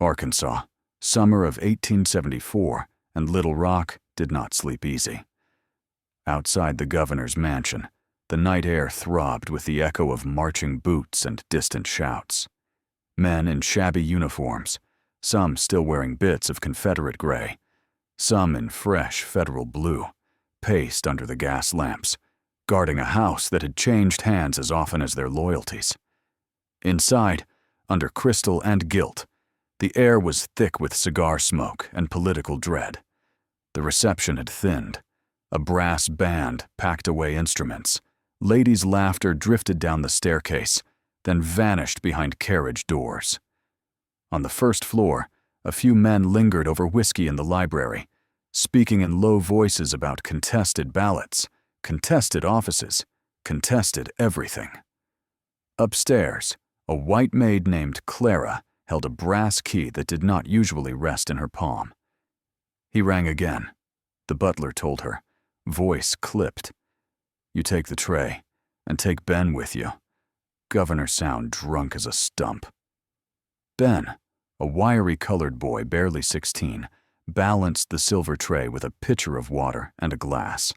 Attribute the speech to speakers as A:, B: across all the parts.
A: Arkansas, summer of 1874, and Little Rock did not sleep easy. Outside the governor's mansion, the night air throbbed with the echo of marching boots and distant shouts. Men in shabby uniforms, some still wearing bits of Confederate gray, some in fresh Federal blue, paced under the gas lamps, guarding a house that had changed hands as often as their loyalties. Inside, under crystal and gilt, the air was thick with cigar smoke and political dread. The reception had thinned. A brass band packed away instruments. Ladies' laughter drifted down the staircase, then vanished behind carriage doors. On the first floor, a few men lingered over whiskey in the library, speaking in low voices about contested ballots, contested offices, contested everything. Upstairs, a white maid named Clara held a brass key that did not usually rest in her palm. He rang again. The butler told her, voice clipped. "You take the tray, and take Ben with you. Governor sound drunk as a stump." Ben, a wiry colored boy barely 16, balanced the silver tray with a pitcher of water and a glass.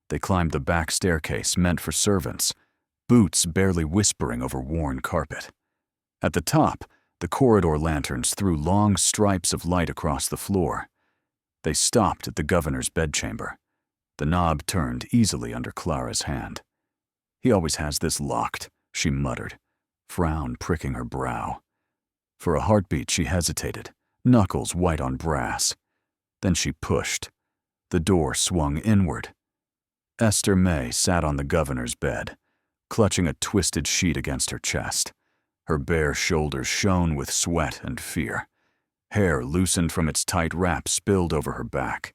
A: They climbed the back staircase meant for servants, boots barely whispering over worn carpet. At the top, the corridor lanterns threw long stripes of light across the floor. They stopped at the governor's bedchamber. The knob turned easily under Clara's hand. "He always has this locked," she muttered, frown pricking her brow. For a heartbeat she hesitated, knuckles white on brass. Then she pushed. The door swung inward. Esther May sat on the governor's bed, clutching a twisted sheet against her chest. Her bare shoulders shone with sweat and fear. Hair loosened from its tight wrap spilled over her back.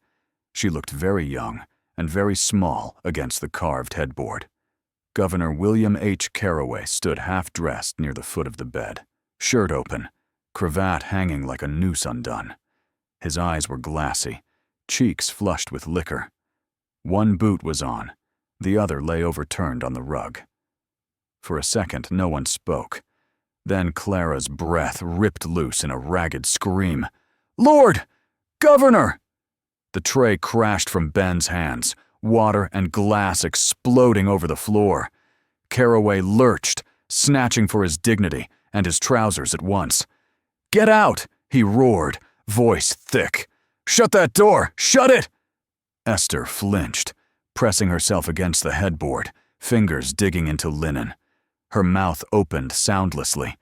A: She looked very young and very small against the carved headboard. Governor William H. Carraway stood half-dressed near the foot of the bed, shirt open, cravat hanging like a noose undone. His eyes were glassy, cheeks flushed with liquor. One boot was on, the other lay overturned on the rug. For a second, no one spoke. Then Clara's breath ripped loose in a ragged scream. "Lord! Governor!" The tray crashed from Ben's hands, water and glass exploding over the floor. Carraway lurched, snatching for his dignity and his trousers at once. "Get out!" he roared, voice thick. "Shut that door! Shut it!" Esther flinched, pressing herself against the headboard, fingers digging into linen. Her mouth opened soundlessly,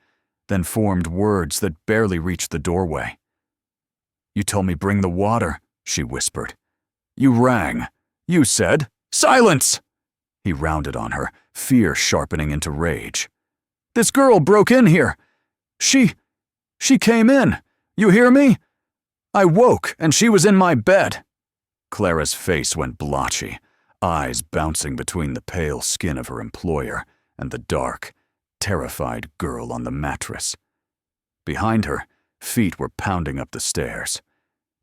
A: then formed words that barely reached the doorway. "You told me bring the water," she whispered. "You rang. You said, 'Silence!'" He rounded on her, fear sharpening into rage. "This girl broke in here. She came in. You hear me? I woke and she was in my bed." Clara's face went blotchy, eyes bouncing between the pale skin of her employer and the dark, terrified girl on the mattress. Behind her, feet were pounding up the stairs.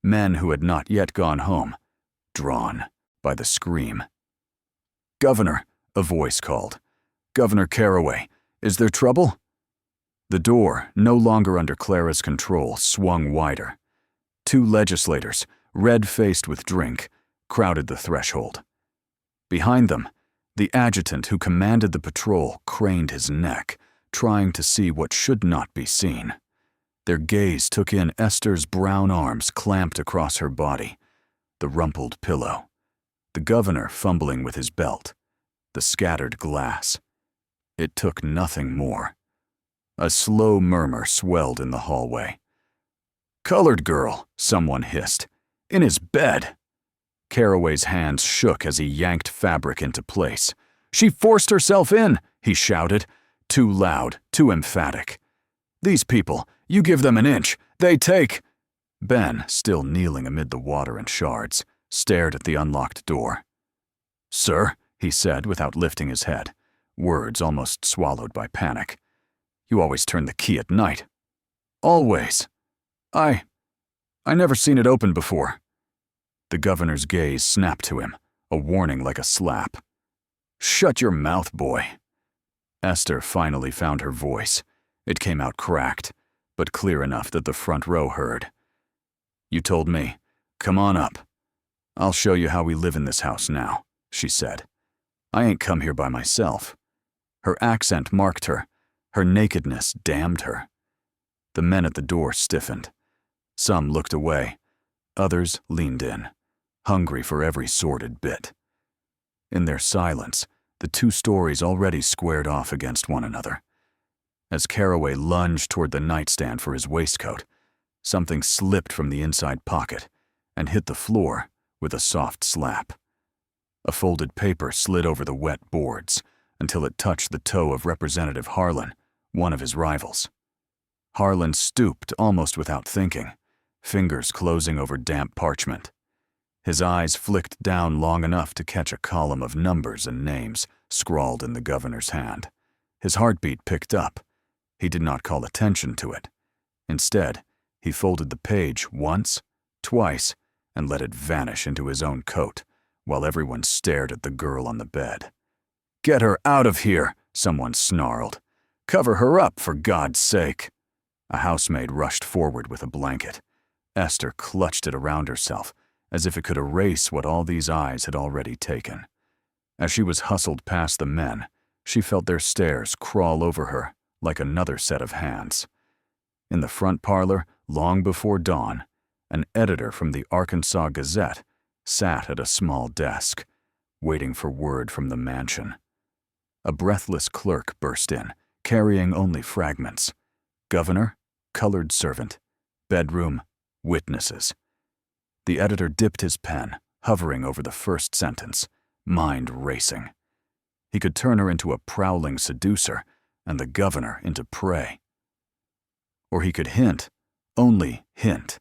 A: Men who had not yet gone home, drawn by the scream. "Governor," a voice called. "Governor Carraway, is there trouble?" The door, no longer under Clara's control, swung wider. Two legislators, red-faced with drink, crowded the threshold. Behind them, the adjutant who commanded the patrol craned his neck, trying to see what should not be seen. Their gaze took in Esther's brown arms clamped across her body, the rumpled pillow, the governor fumbling with his belt, the scattered glass. It took nothing more. A slow murmur swelled in the hallway. "Colored girl," someone hissed. "In his bed." Carraway's hands shook as he yanked fabric into place. "She forced herself in," he shouted, too loud, too emphatic. "These people, you give them an inch, they take—" Ben, still kneeling amid the water and shards, stared at the unlocked door. "Sir," he said without lifting his head, words almost swallowed by panic. "You always turn the key at night." "Always. I never seen it open before." The governor's gaze snapped to him, a warning like a slap. "Shut your mouth, boy." Esther finally found her voice. It came out cracked, but clear enough that the front row heard. "You told me. Come on up. I'll show you how we live in this house now," she said. "I ain't come here by myself." Her accent marked her. Her nakedness damned her. The men at the door stiffened. Some looked away. Others leaned in, hungry for every sordid bit. In their silence, the two stories already squared off against one another. As Carraway lunged toward the nightstand for his waistcoat, something slipped from the inside pocket and hit the floor with a soft slap. A folded paper slid over the wet boards until it touched the toe of Representative Harlan, one of his rivals. Harlan stooped almost without thinking, fingers closing over damp parchment. His eyes flicked down long enough to catch a column of numbers and names scrawled in the governor's hand. His heartbeat picked up. He did not call attention to it. Instead, he folded the page once, twice, and let it vanish into his own coat, while everyone stared at the girl on the bed. "Get her out of here," someone snarled. "Cover her up, for God's sake." A housemaid rushed forward with a blanket. Esther clutched it around herself, as if it could erase what all these eyes had already taken. As she was hustled past the men, she felt their stares crawl over her like another set of hands. In the front parlor, long before dawn, an editor from the Arkansas Gazette sat at a small desk, waiting for word from the mansion. A breathless clerk burst in, carrying only fragments. Governor, colored servant, bedroom, witnesses. The editor dipped his pen, hovering over the first sentence, mind racing. He could turn her into a prowling seducer and the governor into prey. Or he could hint, only hint,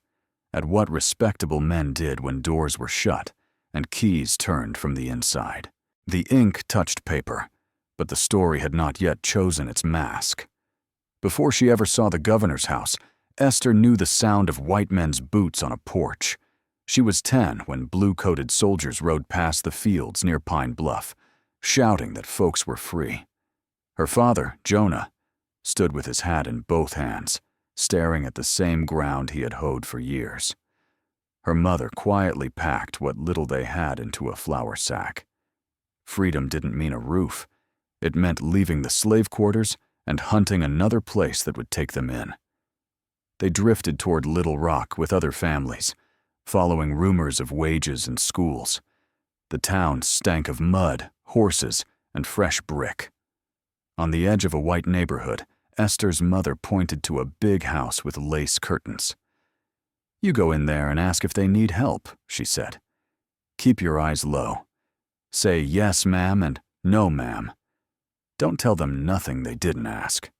A: at what respectable men did when doors were shut and keys turned from the inside. The ink touched paper, but the story had not yet chosen its mask. Before she ever saw the governor's house, Esther knew the sound of white men's boots on a porch. She was 10 when blue-coated soldiers rode past the fields near Pine Bluff, shouting that folks were free. Her father, Jonah, stood with his hat in both hands, staring at the same ground he had hoed for years. Her mother quietly packed what little they had into a flour sack. Freedom didn't mean a roof. It meant leaving the slave quarters and hunting another place that would take them in. They drifted toward Little Rock with other families, following rumors of wages and schools. The town stank of mud, horses, and fresh brick. On the edge of a white neighborhood, Esther's mother pointed to a big house with lace curtains. "You go in there and ask if they need help," she said. "Keep your eyes low. Say yes, ma'am, and no, ma'am. Don't tell them nothing they didn't ask."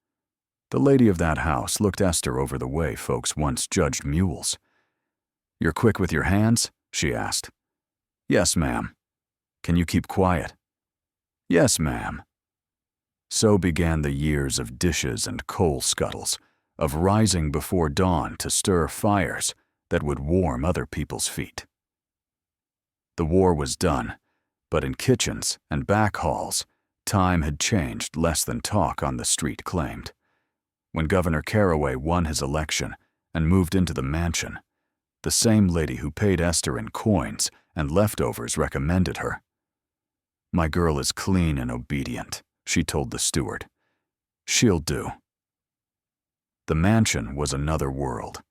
A: The lady of that house looked Esther over the way folks once judged mules. "You're quick with your hands?" she asked. "Yes, ma'am." "Can you keep quiet?" "Yes, ma'am." So began the years of dishes and coal scuttles, of rising before dawn to stir fires that would warm other people's feet. The war was done, but in kitchens and back halls, time had changed less than talk on the street claimed. When Governor Carraway won his election and moved into the mansion, the same lady who paid Esther in coins and leftovers recommended her. "My girl is clean and obedient," she told the steward. "She'll do." The mansion was another world.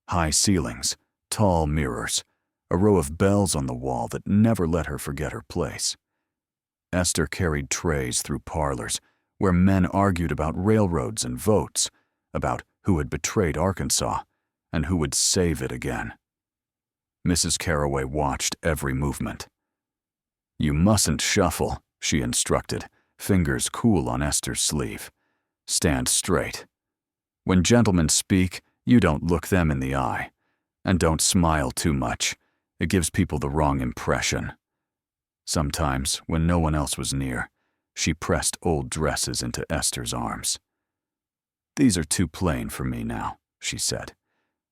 A: High ceilings, tall mirrors, a row of bells on the wall that never let her forget her place. Esther carried trays through parlors where men argued about railroads and votes, about who had betrayed Arkansas and who would save it again. Mrs. Carraway watched every movement. "You mustn't shuffle," she instructed, fingers cool on Esther's sleeve. "Stand straight. When gentlemen speak, you don't look them in the eye. And don't smile too much. It gives people the wrong impression." Sometimes, when no one else was near, she pressed old dresses into Esther's arms. "These are too plain for me now," she said.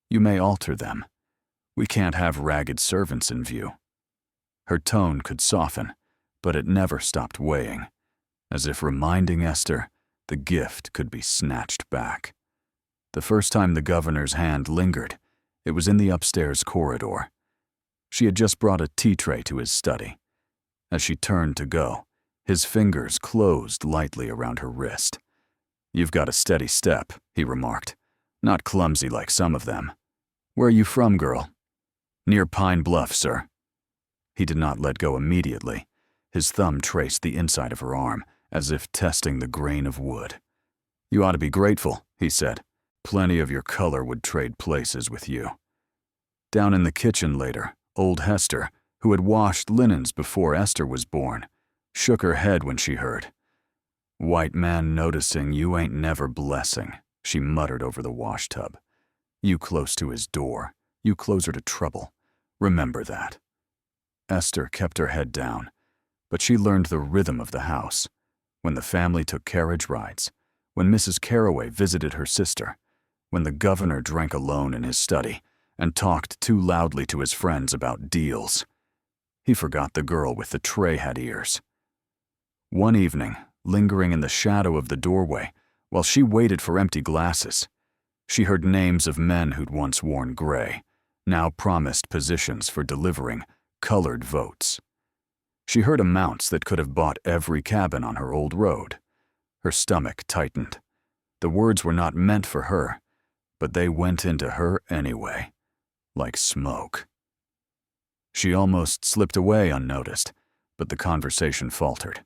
A: "You may alter them. We can't have ragged servants in view." Her tone could soften, but it never stopped weighing, as if reminding Esther the gift could be snatched back. The first time the governor's hand lingered, it was in the upstairs corridor. She had just brought a tea tray to his study. As she turned to go, his fingers closed lightly around her wrist. "You've got a steady step," he remarked. "Not clumsy like some of them. Where are you from, girl?" "Near Pine Bluff, sir." He did not let go immediately. His thumb traced the inside of her arm, as if testing the grain of wood. "You ought to be grateful," he said. "Plenty of your color would trade places with you." Down in the kitchen later, old Hester, who had washed linens before Esther was born, shook her head when she heard. "White man noticing you ain't never blessing," she muttered over the washtub. "You close to his door, you closer to trouble. Remember that." Esther kept her head down, but she learned the rhythm of the house. When the family took carriage rides, when Mrs. Carroway visited her sister, when the governor drank alone in his study and talked too loudly to his friends about deals. He forgot the girl with the tray had ears. One evening, lingering in the shadow of the doorway, while she waited for empty glasses, she heard names of men who'd once worn gray, now promised positions for delivering colored votes. She heard amounts that could have bought every cabin on her old road. Her stomach tightened. The words were not meant for her, but they went into her anyway, like smoke. She almost slipped away unnoticed, but the conversation faltered.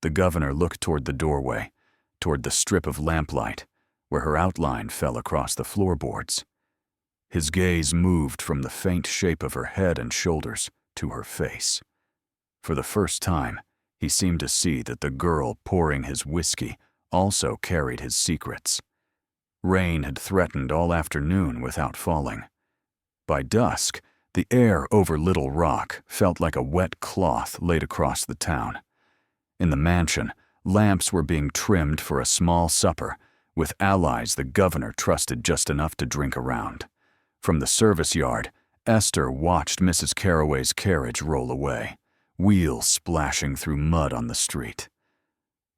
A: The governor looked toward the doorway, toward the strip of lamplight, where her outline fell across the floorboards. His gaze moved from the faint shape of her head and shoulders to her face. For the first time, he seemed to see that the girl pouring his whiskey also carried his secrets. Rain had threatened all afternoon without falling. By dusk, the air over Little Rock felt like a wet cloth laid across the town. In the mansion, lamps were being trimmed for a small supper, with allies the governor trusted just enough to drink around. From the service yard, Esther watched Mrs. Carroway's carriage roll away, wheels splashing through mud on the street.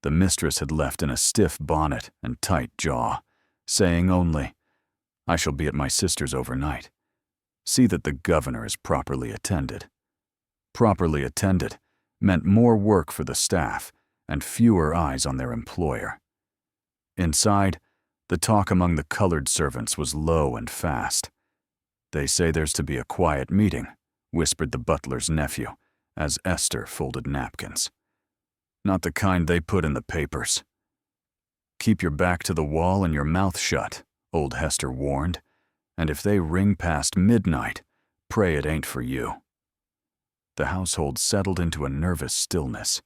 A: The mistress had left in a stiff bonnet and tight jaw, saying only, "I shall be at my sister's overnight. See that the governor is properly attended." Properly attended meant more work for the staff and fewer eyes on their employer. Inside, the talk among the colored servants was low and fast. "They say there's to be a quiet meeting," whispered the butler's nephew, as Esther folded napkins. "Not the kind they put in the papers." "Keep your back to the wall and your mouth shut," old Hester warned, "and if they ring past midnight, pray it ain't for you." The household settled into a nervous stillness.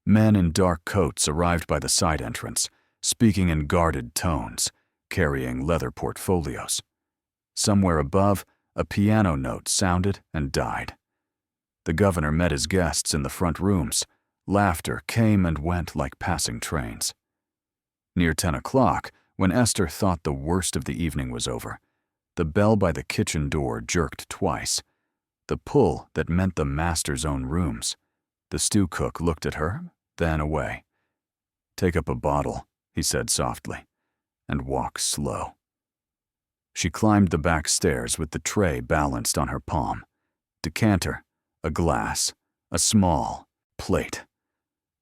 A: Men in dark coats arrived by the side entrance, speaking in guarded tones, carrying leather portfolios. Somewhere above, a piano note sounded and died. The governor met his guests in the front rooms. Laughter came and went like passing trains. Near 10 o'clock, when Esther thought the worst of the evening was over, the bell by the kitchen door jerked twice, the pull that meant the master's own rooms. The stew cook looked at her, then away. "Take up a bottle," he said softly, "and walk slow." She climbed the back stairs with the tray balanced on her palm. Decanter, a glass, a small plate.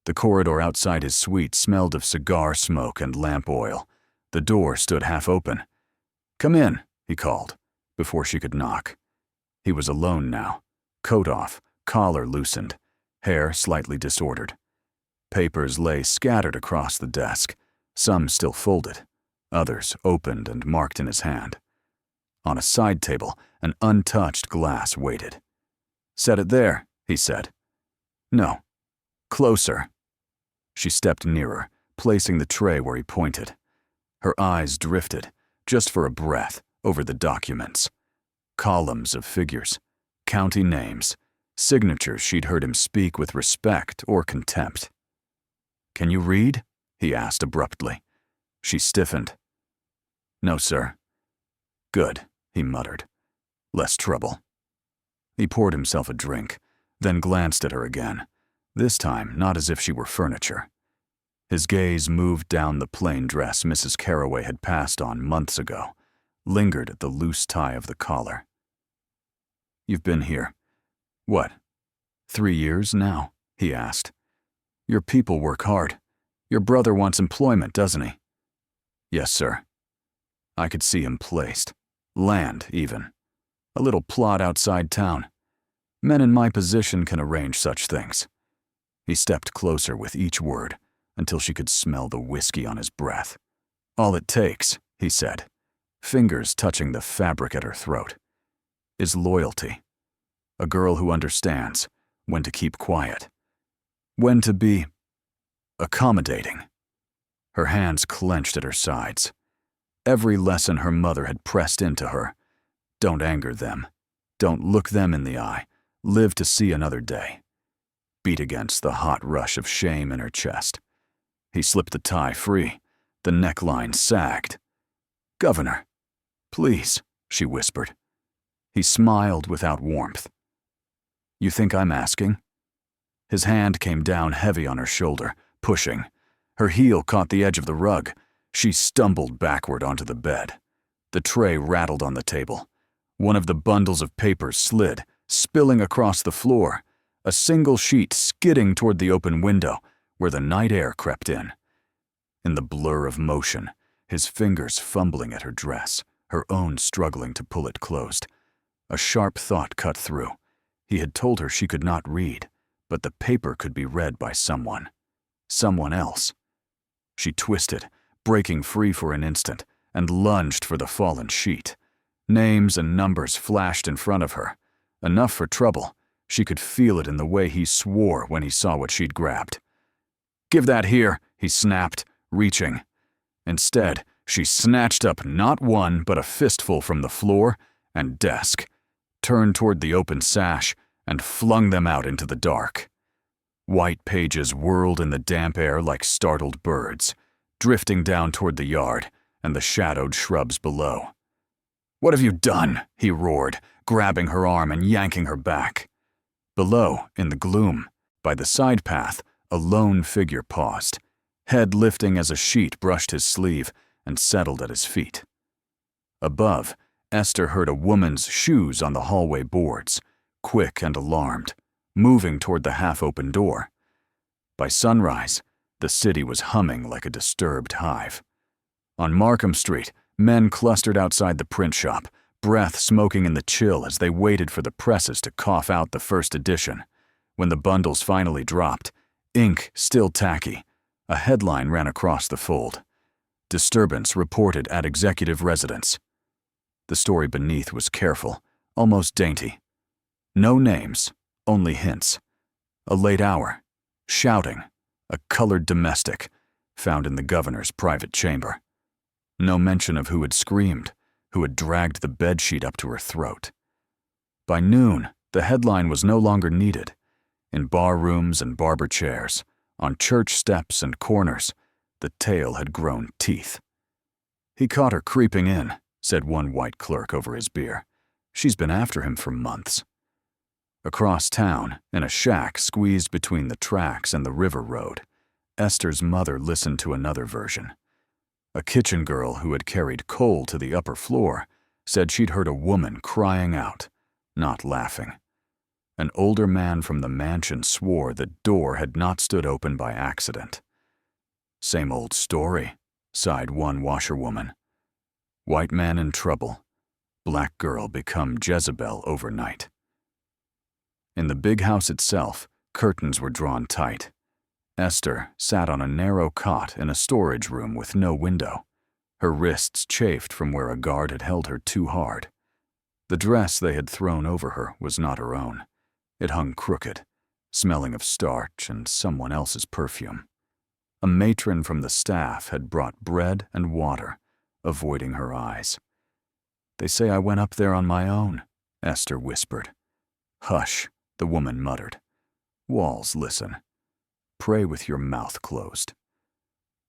A: The corridor outside his suite smelled of cigar smoke and lamp oil. The door stood half open. "Come in," he called, before she could knock. He was alone now, coat off, collar loosened, hair slightly disordered. Papers lay scattered across the desk, some still folded, others opened and marked in his hand. On a side table, an untouched glass waited. "Set it there," he said. "No. Closer." She stepped nearer, placing the tray where he pointed. Her eyes drifted, just for a breath, over the documents. Columns of figures, county names, signatures she'd heard him speak with respect or contempt. "Can you read?" he asked abruptly. She stiffened. "No, sir." "Good," he muttered. "Less trouble." He poured himself a drink, then glanced at her again, this time not as if she were furniture. His gaze moved down the plain dress Mrs. Carroway had passed on months ago, lingered at the loose tie of the collar. "You've been here, what, 3 years now?" he asked. "Your people work hard. Your brother wants employment, doesn't he?" "Yes, sir." I could see him placed. Land, even. A little plot outside town. Men in my position can arrange such things. He stepped closer with each word, until she could smell the whiskey on his breath. "All it takes," he said, fingers touching the fabric at her throat, "is loyalty. A girl who understands when to keep quiet, when to be accommodating." Her hands clenched at her sides. Every lesson her mother had pressed into her. Don't anger them. Don't look them in the eye. Live to see another day. Beat against the hot rush of shame in her chest. He slipped the tie free. The neckline sagged. "Governor, please," she whispered. He smiled without warmth. "You think I'm asking?" His hand came down heavy on her shoulder, pushing. Her heel caught the edge of the rug. She stumbled backward onto the bed. The tray rattled on the table. One of the bundles of papers slid, spilling across the floor, a single sheet skidding toward the open window, where the night air crept in. In the blur of motion, his fingers fumbling at her dress, her own struggling to pull it closed. A sharp thought cut through. He had told her she could not read, but the paper could be read by someone. Someone else. She twisted, breaking free for an instant, and lunged for the fallen sheet. Names and numbers flashed in front of her. Enough for trouble. She could feel it in the way he swore when he saw what she'd grabbed. "Give that here," he snapped, reaching. Instead, she snatched up not one but a fistful from the floor and desk, turned toward the open sash, and flung them out into the dark. White pages whirled in the damp air like startled birds, drifting down toward the yard and the shadowed shrubs below. "What have you done?" he roared, grabbing her arm and yanking her back. Below, in the gloom, by the side path, a lone figure paused, head lifting as a sheet brushed his sleeve and settled at his feet. Above, Esther heard a woman's shoes on the hallway boards, quick and alarmed, moving toward the half-open door. By sunrise, the city was humming like a disturbed hive. On Markham Street, men clustered outside the print shop, breath smoking in the chill as they waited for the presses to cough out the first edition. When the bundles finally dropped, ink still tacky, a headline ran across the fold. "Disturbance reported at executive residence." The story beneath was careful, almost dainty. No names, only hints. A late hour, shouting, a colored domestic, found in the governor's private chamber. No mention of who had screamed, who had dragged the bedsheet up to her throat. By noon, the headline was no longer needed. In bar rooms and barber chairs, on church steps and corners, the tale had grown teeth. "He caught her creeping in," said one white clerk over his beer. "She's been after him for months." Across town, in a shack squeezed between the tracks and the river road, Esther's mother listened to another version. A kitchen girl who had carried coal to the upper floor said she'd heard a woman crying out, not laughing. An older man from the mansion swore the door had not stood open by accident. "Same old story," sighed one washerwoman. "White man in trouble. Black girl become Jezebel overnight." In the big house itself, curtains were drawn tight. Esther sat on a narrow cot in a storage room with no window. Her wrists chafed from where a guard had held her too hard. The dress they had thrown over her was not her own. It hung crooked, smelling of starch and someone else's perfume. A matron from the staff had brought bread and water, avoiding her eyes. "They say I went up there on my own," Esther whispered. "Hush," the woman muttered. "Walls listen. Pray with your mouth closed."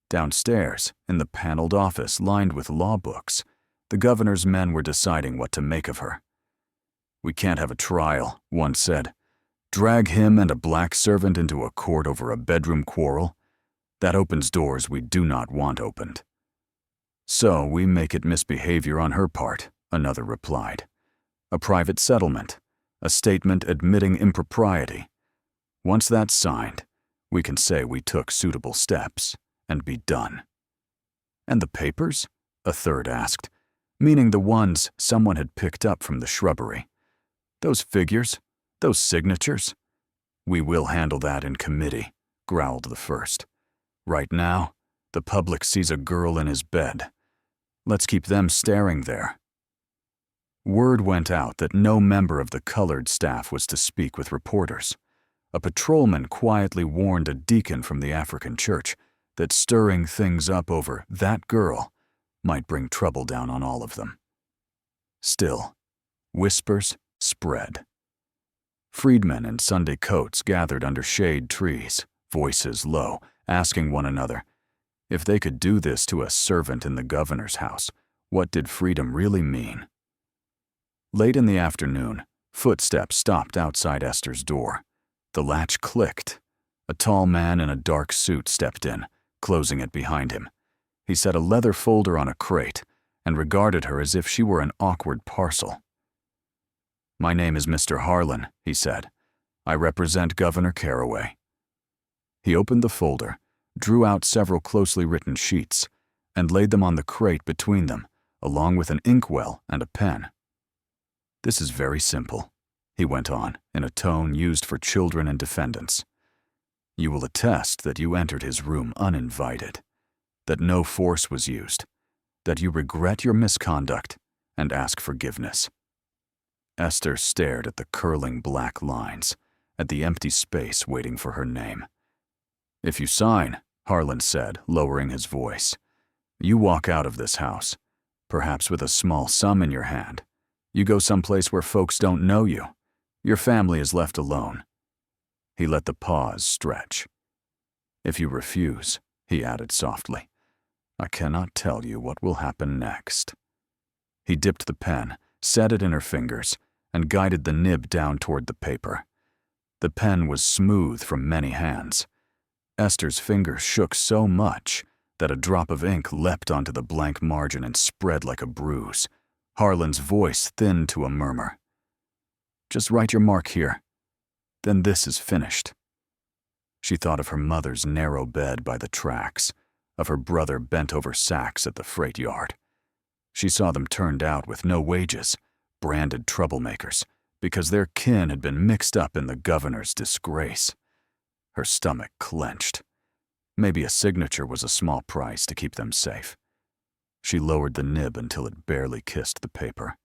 A: Downstairs, in the paneled office lined with law books, the governor's men were deciding what to make of her. "We can't have a trial," one said. "Drag him and a black servant into a court over a bedroom quarrel? That opens doors we do not want opened. So we make it misbehavior on her part, another replied. A private settlement, a statement admitting impropriety. Once that's signed, we can say we took suitable steps and be done. And the papers? A third asked, meaning the ones someone had picked up from the shrubbery. Those figures, those signatures? We will handle that in committee, growled the first. Right now, the public sees a girl in his bed. Let's keep them staring there. Word went out that no member of the colored staff was to speak with reporters. A patrolman quietly warned a deacon from the African church that stirring things up over that girl might bring trouble down on all of them. Still, whispers spread. Freedmen in Sunday coats gathered under shade trees, voices low, asking one another, if they could do this to a servant in the governor's house, what did freedom really mean? Late in the afternoon, footsteps stopped outside Esther's door. The latch clicked. A tall man in a dark suit stepped in, closing it behind him. He set a leather folder on a crate and regarded her as if she were an awkward parcel. My name is Mr. Harlan, he said. I represent Governor Caraway. He opened the folder, drew out several closely written sheets, and laid them on the crate between them, along with an inkwell and a pen. This is very simple, he went on, in a tone used for children and defendants. You will attest that you entered his room uninvited, that no force was used, that you regret your misconduct and ask forgiveness. Esther stared at the curling black lines, at the empty space waiting for her name. If you sign, Harlan said, lowering his voice, you walk out of this house, perhaps with a small sum in your hand. You go someplace where folks don't know you. Your family is left alone. He let the pause stretch. If you refuse, he added softly, I cannot tell you what will happen next. He dipped the pen, set it in her fingers, and guided the nib down toward the paper. The pen was smooth from many hands. Esther's fingers shook so much that a drop of ink leapt onto the blank margin and spread like a bruise. Harlan's voice thinned to a murmur. Just write your mark here. Then this is finished. She thought of her mother's narrow bed by the tracks, of her brother bent over sacks at the freight yard. She saw them turned out with no wages, branded troublemakers, because their kin had been mixed up in the governor's disgrace. Her stomach clenched. Maybe a signature was a small price to keep them safe. She lowered the nib until it barely kissed the paper.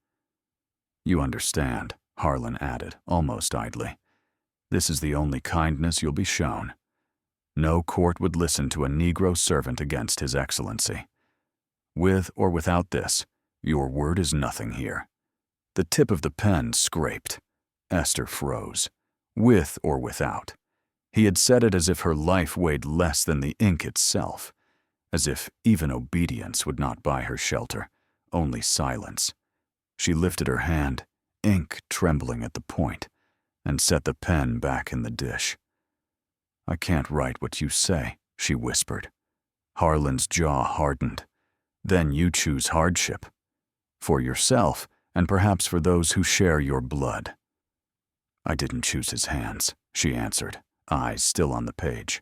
A: You understand, Harlan added, almost idly. This is the only kindness you'll be shown. No court would listen to a Negro servant against His Excellency. With or without this, your word is nothing here. The tip of the pen scraped. Esther froze. With or without. He had said it as if her life weighed less than the ink itself, as if even obedience would not buy her shelter, only silence. She lifted her hand, ink trembling at the point, and set the pen back in the dish. I can't write what you say, she whispered. Harlan's jaw hardened. Then you choose hardship. For yourself, and perhaps for those who share your blood. I didn't choose his hands, she answered, eyes still on the page.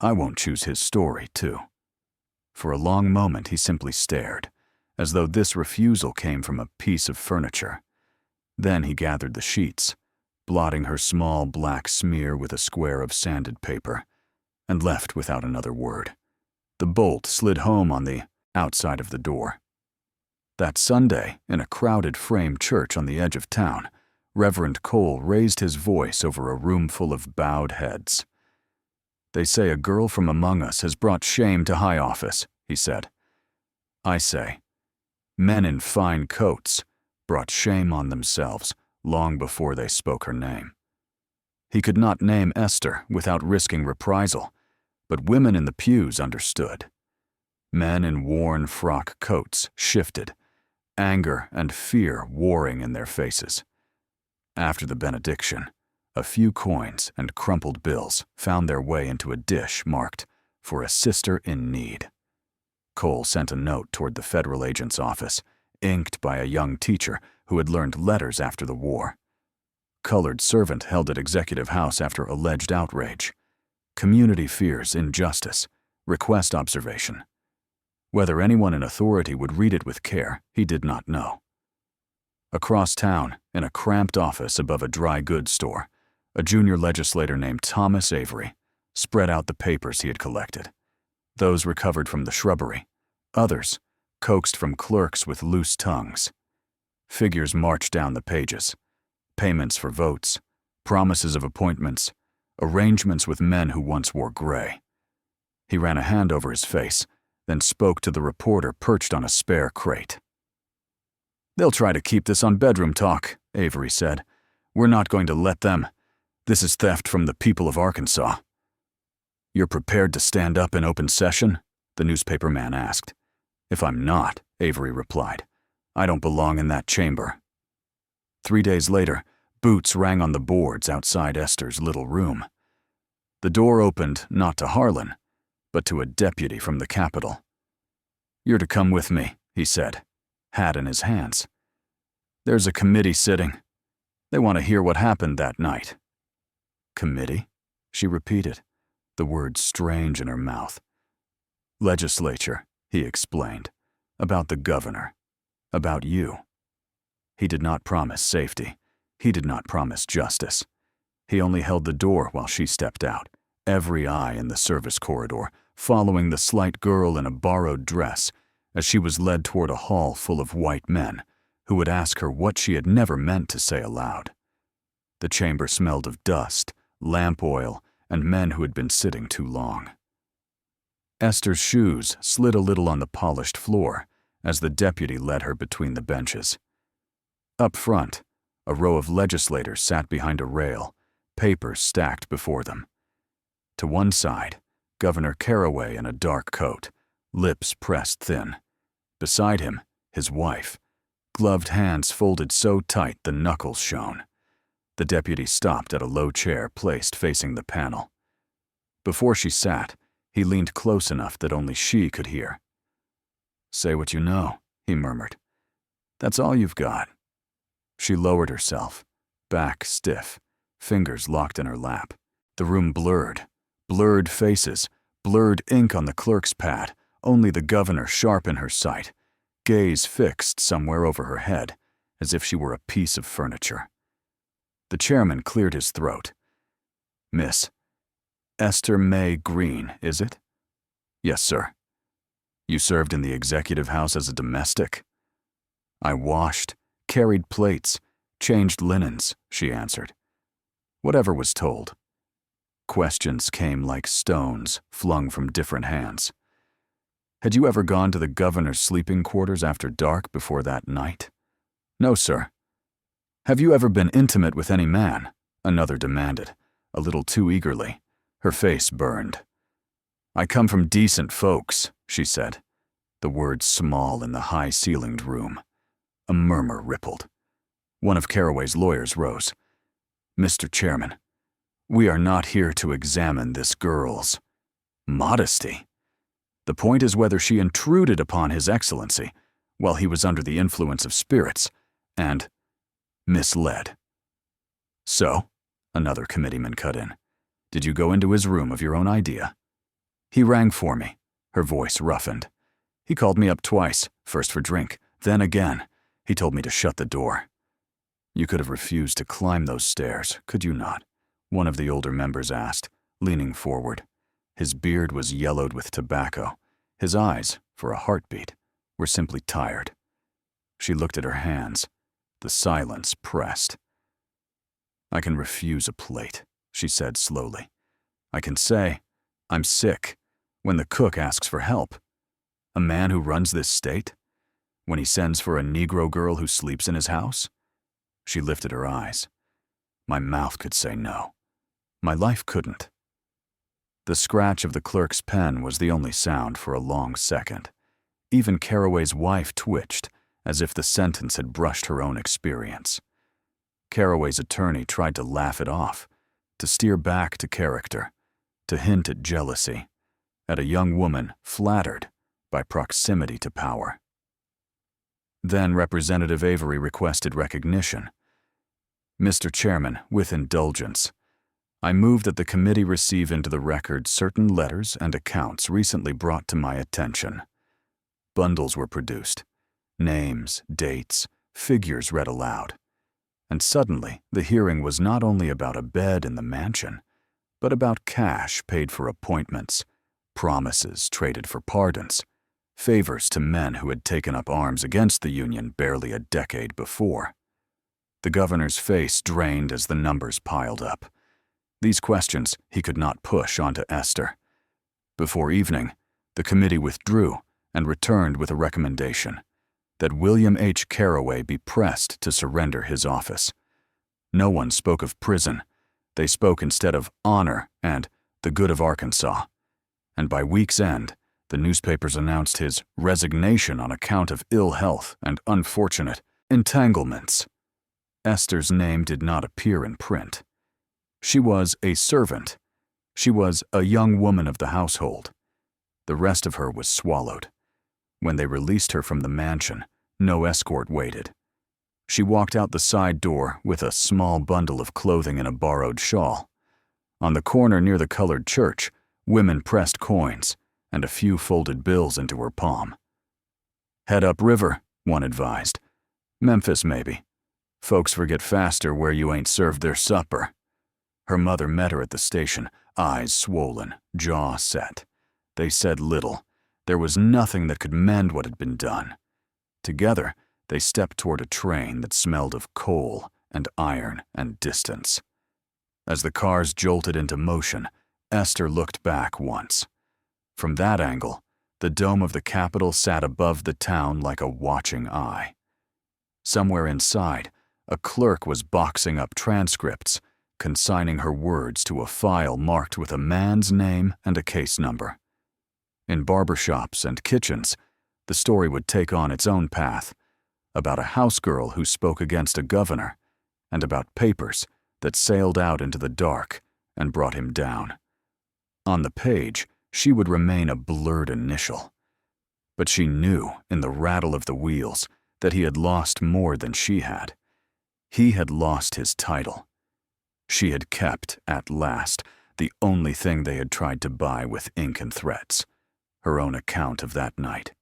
A: I won't choose his story, too. For a long moment he simply stared, as though this refusal came from a piece of furniture. Then he gathered the sheets, blotting her small black smear with a square of sanded paper, and left without another word. The bolt slid home on the outside of the door. That Sunday, in a crowded frame church on the edge of town, Reverend Cole raised his voice over a room full of bowed heads. They say a girl from among us has brought shame to high office, he said. I say, men in fine coats brought shame on themselves long before they spoke her name. He could not name Esther without risking reprisal, but women in the pews understood. Men in worn frock coats shifted, anger and fear warring in their faces. After the benediction, a few coins and crumpled bills found their way into a dish marked for a sister in need. Cole sent a note toward the federal agent's office, inked by a young teacher who had learned letters after the war. Colored servant held at executive house after alleged outrage. Community fears injustice. Request observation. Whether anyone in authority would read it with care, he did not know. Across town, in a cramped office above a dry goods store, a junior legislator named Thomas Avery spread out the papers he had collected. Those recovered from the shrubbery, others coaxed from clerks with loose tongues. Figures marched down the pages. Payments for votes, promises of appointments, arrangements with men who once wore gray. He ran a hand over his face, then spoke to the reporter perched on a spare crate. "They'll try to keep this on bedroom talk," Avery said. "We're not going to let them. This is theft from the people of Arkansas." "You're prepared to stand up in open session?" the newspaper man asked. "If I'm not," Avery replied, "I don't belong in that chamber." 3 days later, boots rang on the boards outside Esther's little room. The door opened not to Harlan, but to a deputy from the Capitol. "You're to come with me," he said, hat in his hands. "There's a committee sitting. They want to hear what happened that night." "Committee?" she repeated, the words strange in her mouth. "Legislature," he explained, "about the governor, about you." He did not promise safety. He did not promise justice. He only held the door while she stepped out, every eye in the service corridor following the slight girl in a borrowed dress as she was led toward a hall full of white men who would ask her what she had never meant to say aloud. The chamber smelled of dust, lamp oil, and men who had been sitting too long. Esther's shoes slid a little on the polished floor as the deputy led her between the benches. Up front, a row of legislators sat behind a rail, papers stacked before them. To one side, Governor Caraway in a dark coat, lips pressed thin. Beside him, his wife, gloved hands folded so tight the knuckles shone. The deputy stopped at a low chair placed facing the panel. Before she sat, he leaned close enough that only she could hear. "Say what you know," he murmured. "That's all you've got." She lowered herself, back stiff, fingers locked in her lap. The room blurred. Blurred faces, blurred ink on the clerk's pad, only the governor sharp in her sight, gaze fixed somewhere over her head, as if she were a piece of furniture. The chairman cleared his throat. "Miss Esther May Green, is it?" "Yes, sir." "You served in the executive house as a domestic?" "I washed, carried plates, changed linens," she answered. Whatever was told. Questions came like stones flung from different hands. "Had you ever gone to the governor's sleeping quarters after dark before that night?" "No, sir." "Have you ever been intimate with any man?" another demanded, a little too eagerly. Her face burned. "I come from decent folks," she said, the words small in the high-ceilinged room. A murmur rippled. One of Caraway's lawyers rose. "Mr. Chairman, we are not here to examine this girl's modesty. The point is whether she intruded upon His Excellency while he was under the influence of spirits and misled." "So," another committeeman cut in, "did you go into his room of your own idea?" "He rang for me," her voice roughened. "He called me up twice, first for drink, then again. He told me to shut the door." "You could have refused to climb those stairs, could you not?" one of the older members asked, leaning forward. His beard was yellowed with tobacco. His eyes, for a heartbeat, were simply tired. She looked at her hands. The silence pressed. "I can refuse a plate," she said slowly. "I can say, 'I'm sick,' when the cook asks for help. A man who runs this state? When he sends for a Negro girl who sleeps in his house?" She lifted her eyes. "My mouth could say no. My life couldn't." The scratch of the clerk's pen was the only sound for a long second. Even Caraway's wife twitched, as if the sentence had brushed her own experience. Caraway's attorney tried to laugh it off, to steer back to character, to hint at jealousy. at a young woman flattered by proximity to power. Then Representative Avery requested recognition. Mr. Chairman, with indulgence, I move that the committee receive into the record certain letters and accounts recently brought to my attention. Bundles were produced, names, dates, figures read aloud. And suddenly, the hearing was not only about a bed in the mansion, but about cash paid for appointments, promises traded for pardons, favors to men who had taken up arms against the Union barely a decade before. The governor's face drained as the numbers piled up. These questions he could not push onto Esther. Before evening, the committee withdrew and returned with a recommendation that William H. Carraway be pressed to surrender his office. No one spoke of prison. They spoke instead of honor and the good of Arkansas. And by week's end, the newspapers announced his resignation on account of ill health and unfortunate entanglements. Esther's name did not appear in print. She was a servant. She was a young woman of the household. The rest of her was swallowed. When they released her from the mansion, no escort waited. She walked out the side door with a small bundle of clothing and a borrowed shawl. On the corner near the colored church, women pressed coins and a few folded bills into her palm. "Head up river," one advised. "Memphis, maybe. Folks forget faster where you ain't served their supper." Her mother met her at the station, eyes swollen, jaw set. They said little. There was nothing that could mend what had been done. Together, they stepped toward a train that smelled of coal and iron and distance. As the cars jolted into motion, Esther looked back once. From that angle, the dome of the Capitol sat above the town like a watching eye. Somewhere inside, a clerk was boxing up transcripts, consigning her words to a file marked with a man's name and a case number. In barbershops and kitchens, the story would take on its own path, about a housegirl who spoke against a governor, and about papers that sailed out into the dark and brought him down. On the page, she would remain a blurred initial. But she knew, in the rattle of the wheels, that he had lost more than she had. He had lost his title. She had kept, at last, the only thing they had tried to buy with ink and threats, her own account of that night.